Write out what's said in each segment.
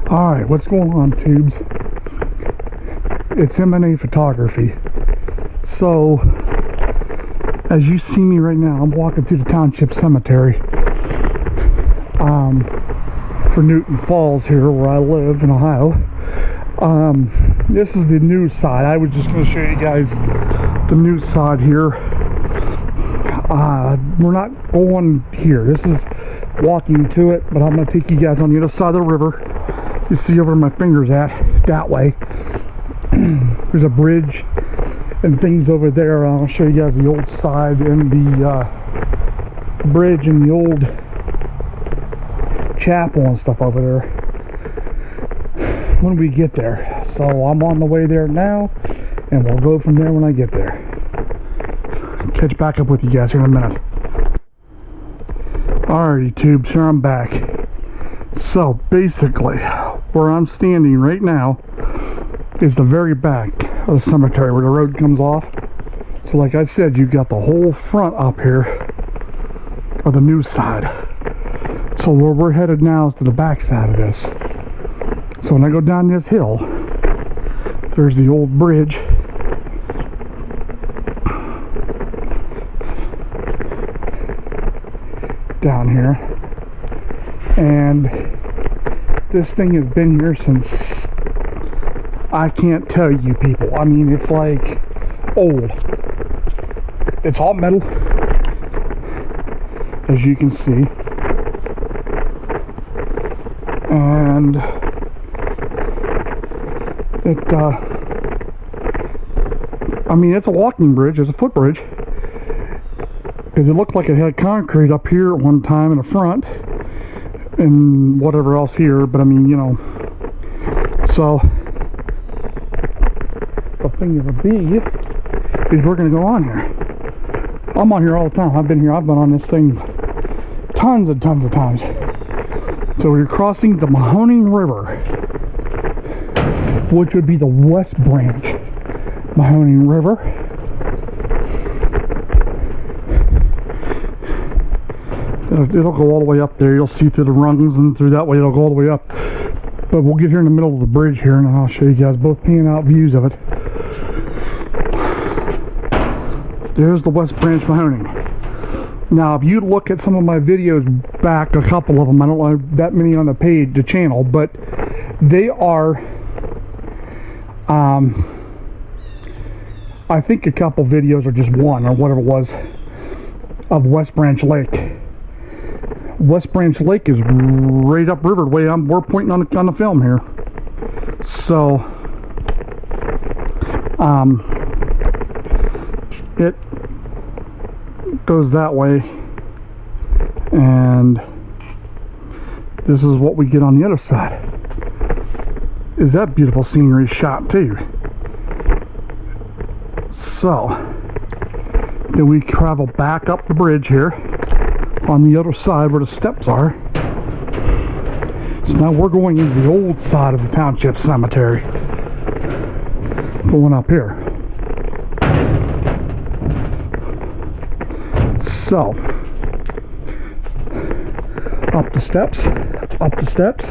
Alright, what's going on, tubes? It's M&A Photography. So, as you see me right now, I'm walking through the township cemetery for Newton Falls here, where I live in Ohio. This is the news side. I was just going to show you guys the news side here. We're not going here. This is walking to it, but I'm going to take you guys on the other side of the river. You see over my fingers at that way. There's a bridge and things over there. I'll show you guys the old side and the bridge and the old chapel and stuff over there when we get there. So I'm on the way there now, and we'll go from there when I get there. Catch back up with you guys here in a minute. Alrighty, tubes, here I'm back. So basically, where I'm standing right now is the very back of the cemetery where the road comes off. So like I said, you've got the whole front up here of the new side. So where we're headed now is to the back side of this. So when I go down this hill, there's the old bridge. Down here. And this thing has been here since, I can't tell you people. I mean, it's like old. It's all metal, as you can see. And I mean, it's a walking bridge. It's a footbridge. Because it looked like it had concrete up here at one time in the front. And whatever else here. But I mean, you know. So the thing of a B is we're going to go on here. I'm on here all the time. I've been here. I've been on this thing tons and tons of times. So we're crossing the Mahoning River, which would be the West Branch Mahoning River. It'll go all the way up there. You'll see through the rungs, and through that way it'll go all the way up. But we'll get here in the middle of the bridge here, and I'll show you guys both pan out views of it. There's the West Branch Mahoning. Now, if you look at some of my videos back, a couple of them, I don't have that many on the page, the channel, but they are, I think a couple videos are just one, or whatever it was, of West Branch Lake. West Branch Lake is right upriver the way we're pointing on the film here. So, it goes that way, and this is what we get on the other side. Is that beautiful scenery shot too? So then we travel back up the bridge here on the other side where the steps are. So now we're going into the old side of the township cemetery, going up here. So, up the steps, up the steps.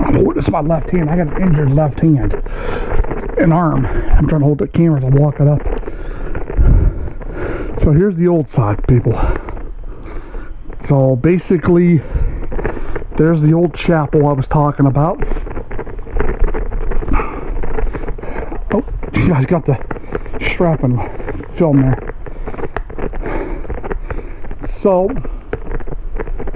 Oh, this is my left hand. I got an injured left hand and arm. I'm trying to hold the camera to walk it up. So here's the old side, people. So basically, there's the old chapel I was talking about. You guys got the strap and film there. So,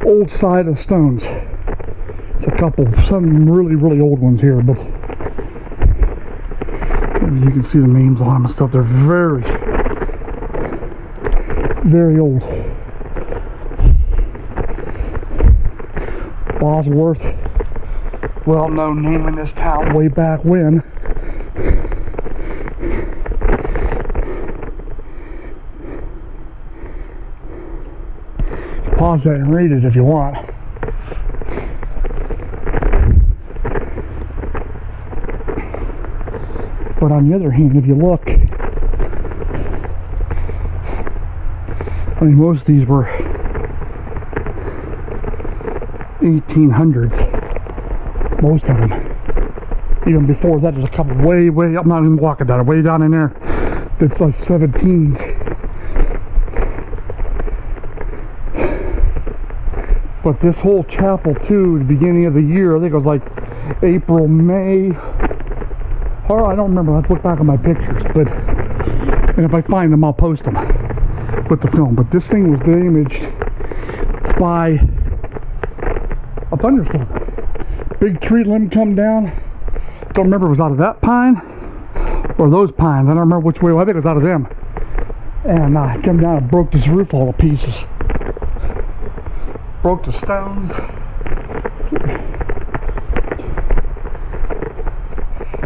old side of stones. It's a couple, some really, really old ones here, but you can see the names on them and stuff. They're very, very old. Bosworth, well-known name in this town way back when. Pause that and read it if you want. But on the other hand, if you look, I mean, most of these were 1800s. Most of them. Even before that, there's a couple way, I'm not even walking down it, way down in there. It's like 17s. But this whole chapel too, the beginning of the year, I think it was like April, May. Or I don't remember, I have to look back on my pictures. But, and if I find them, I'll post them with the film. But this thing was damaged by a thunderstorm. Big tree limb come down. Don't remember if it was out of that pine or those pines. I don't remember which way. I think it was out of them. And it came down and broke this roof all to pieces. Broke the stones.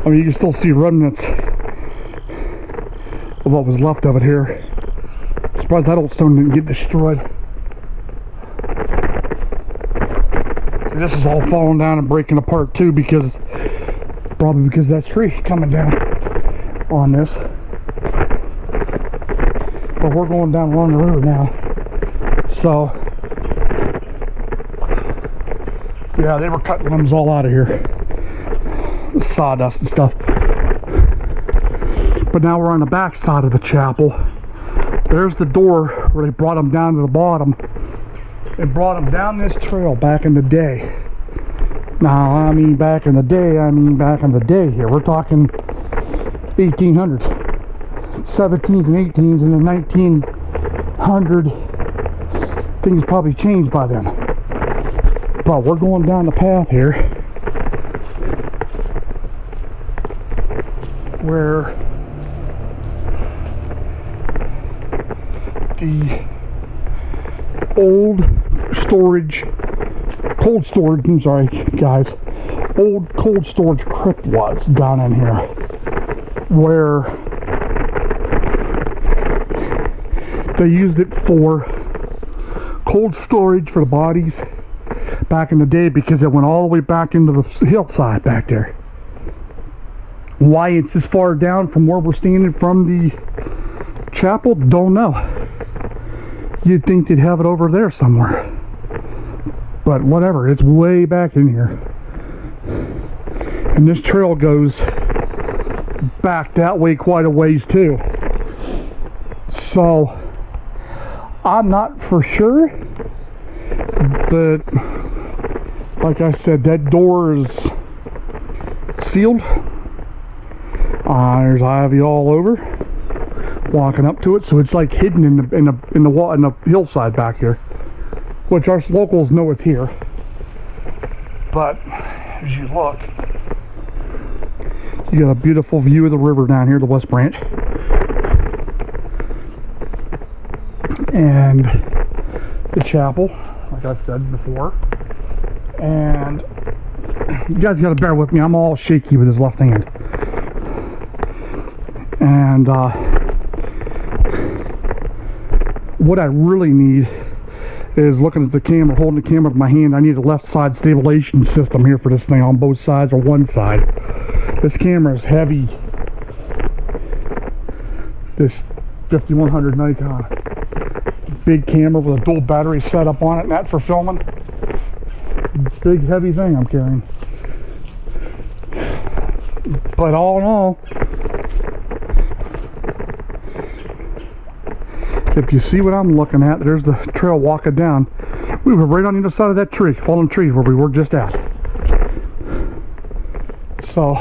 I mean, you can still see remnants of what was left of it here. Surprised that old stone didn't get destroyed. See, this is all falling down and breaking apart too, because probably because that tree coming down on this. But we're going down along the river now, so yeah, they were cutting limbs all out of here, sawdust and stuff. But now we're on the back side of the chapel. There's the door where they brought them down to the bottom and brought them down this trail back in the day. Now, I mean back in the day, here. We're talking 1800s, 17s and 18s, and then 1900. Things probably changed by then. But we're going down the path here where the old cold storage, I'm sorry guys, old cold storage crypt was down in here, where they used it for cold storage for the bodies back in the day, because it went all the way back into the hillside back there. Why it's this far down from where we're standing from the chapel, don't know. You'd think they'd have it over there somewhere, but whatever, it's way back in here. And this trail goes back that way quite a ways too, so I'm not for sure, but like I said, that door is sealed. There's ivy all over walking up to it, so it's like hidden in the hillside back here, which our locals know it's here. But as you look, you got a beautiful view of the river down here, the West Branch, and the chapel, like I said before. And you guys got to bear with me, I'm all shaky with his left hand. And what I really need is, looking at the camera, holding the camera with my hand, I need a left side stabilization system here for this thing on both sides, or one side. This camera is heavy. This 5100 Nikon. Big camera with a dual battery setup on it, and that for filming. Big heavy thing I'm carrying. But all in all, if you see what I'm looking at, there's the trail walking down. We were right on the other side of that tree, fallen tree, where we were just at. So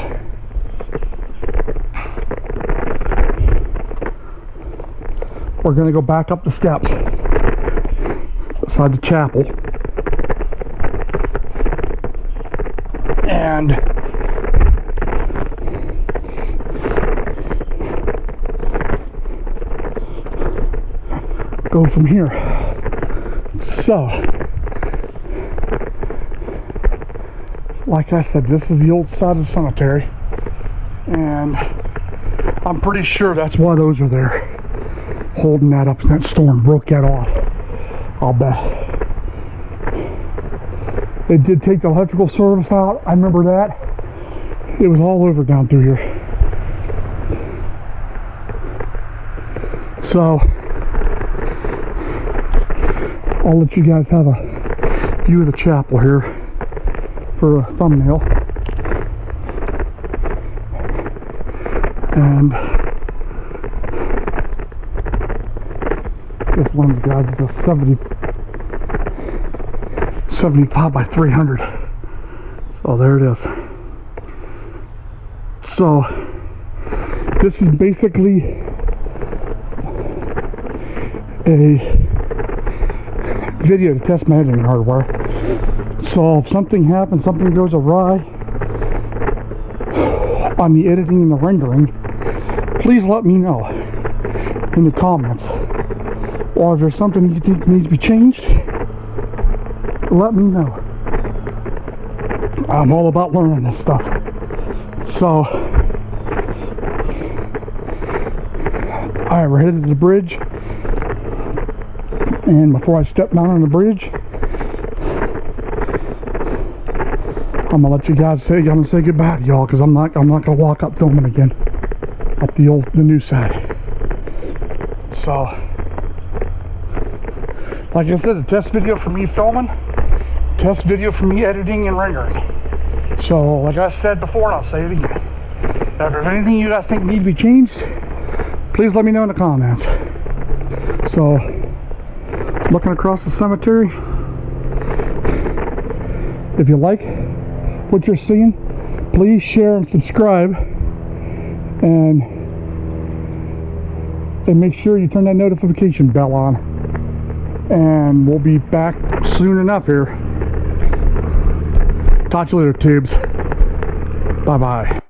we're going to go back up the steps beside the chapel and go from here. So, like I said, this is the old side of the cemetery, and I'm pretty sure that's why those are there, holding that up. That storm broke that off, I'll bet. They did take the electrical service out, I remember that. It was all over down through here. So I'll let you guys have a view of the chapel here for a thumbnail. And this one, guys, is a 75 by 300. So there it is. So this is basically a video to test my editing hardware. So if something happens, something goes awry on the editing and the rendering, please let me know in the comments. Or if there's something you think needs to be changed, let me know. I'm all about learning this stuff. So, alright, we're headed to the bridge. And before I step down on the bridge, I'm gonna let you guys say, I'm gonna say goodbye to y'all, because I'm not gonna walk up filming again up the new side. So, like I said, a test video for me filming, test video for me editing and rendering. So, like I said before, and I'll say it again, if there's anything you guys think need to be changed, please let me know in the comments. So, looking across the cemetery, if you like what you're seeing, please share and subscribe, and make sure you turn that notification bell on. And we'll be back soon enough here. Talk to you later, tubes. Bye bye.